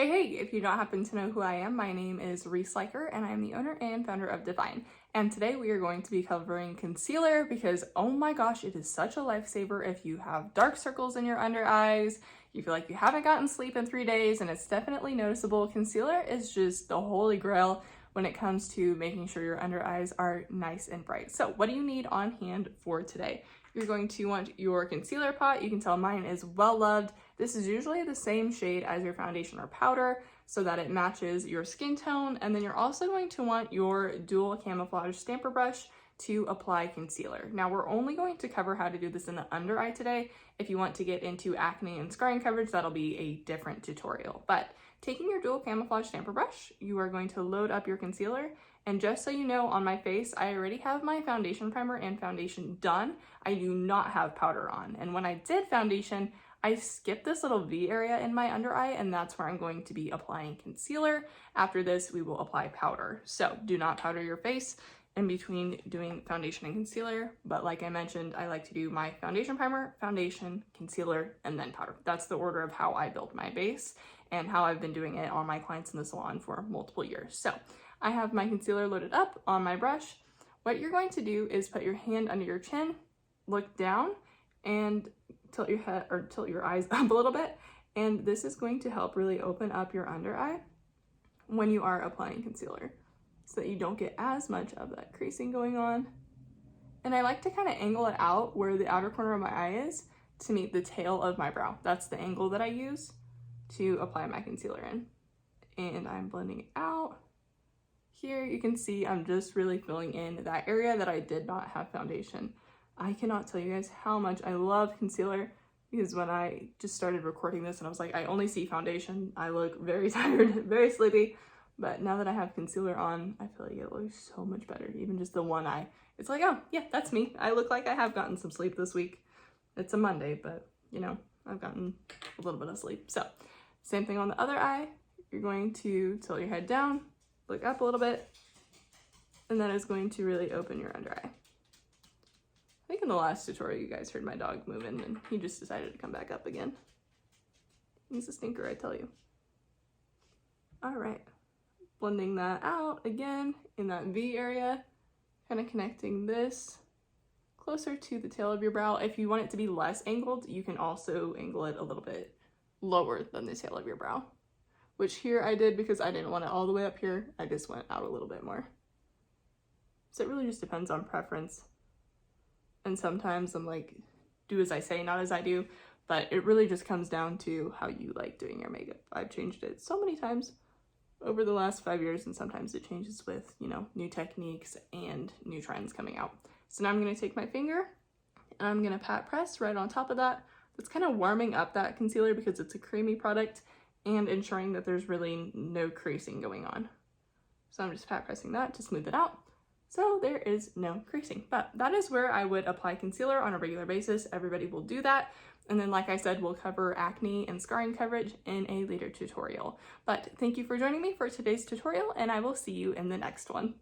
Hey, if you don't happen to know who I am, my name is Recycler and I'm the owner and founder of Divine. And today we are going to be covering concealer because, oh my gosh, it is such a lifesaver if you have dark circles in your under eyes, you feel like you haven't gotten sleep in 3 days, and it's definitely noticeable. Concealer is just the holy grail when it comes to making sure your under eyes are nice and bright. So what do you need on hand for today? You're going to want your concealer pot. You can tell mine is well loved. This is usually the same shade as your foundation or powder so that it matches your skin tone. And then you're also going to want your dual camouflage stamper brush to apply concealer. Now we're only going to cover how to do this in the under eye today. If you want to get into acne and scarring coverage, that'll be a different tutorial. But taking your dual camouflage stamper brush, you are going to load up your concealer. And just so you know, on my face, I already have my foundation primer and foundation done. I do not have powder on. And when I did foundation, I skipped this little V area in my under eye, and that's where I'm going to be applying concealer. After this, we will apply powder. So do not powder your face in between doing foundation and concealer. But like I mentioned, I like to do my foundation primer, foundation, concealer, and then powder. That's the order of how I build my base and how I've been doing it on my clients in the salon for multiple years. So I have my concealer loaded up on my brush. What you're going to do is put your hand under your chin, look down, and tilt your head or tilt your eyes up a little bit. And this is going to help really open up your under eye when you are applying concealer so that you don't get as much of that creasing going on. And I like to kind of angle it out where the outer corner of my eye is to meet the tail of my brow. That's the angle that I use to apply my concealer in. And I'm blending it out. Here you can see I'm just really filling in that area that I did not have foundation. I cannot tell you guys how much I love concealer because when I just started recording this and I was like, I only see foundation, I look very tired, very sleepy. But now that I have concealer on, I feel like it looks so much better. Even just the one eye. It's like, oh yeah, that's me. I look like I have gotten some sleep this week. It's a Monday, but you know, I've gotten a little bit of sleep. So same thing on the other eye. You're going to tilt your head down, look up a little bit, and that is going to really open your under eye. I think in the last tutorial you guys heard my dog moving and he just decided to come back up again. He's a stinker, I tell you. All right, blending that out again in that V area, kind of connecting this closer to the tail of your brow. If you want it to be less angled, you can also angle it a little bit lower than the tail of your brow, which here I did because I didn't want it all the way up here. I just went out a little bit more. So it really just depends on preference. And sometimes I'm like, do as I say, not as I do. But it really just comes down to how you like doing your makeup. I've changed it so many times over the last 5 years, and sometimes it changes with, you know, new techniques and new trends coming out. So now I'm going to take my finger and I'm going to pat press right on top of that. That's kind of warming up that concealer because it's a creamy product and ensuring that there's really no creasing going on. So I'm just pat pressing that to smooth it out. So there is no creasing, but that is where I would apply concealer on a regular basis. Everybody will do that. And then, like I said, we'll cover acne and scarring coverage in a later tutorial. But thank you for joining me for today's tutorial, and I will see you in the next one.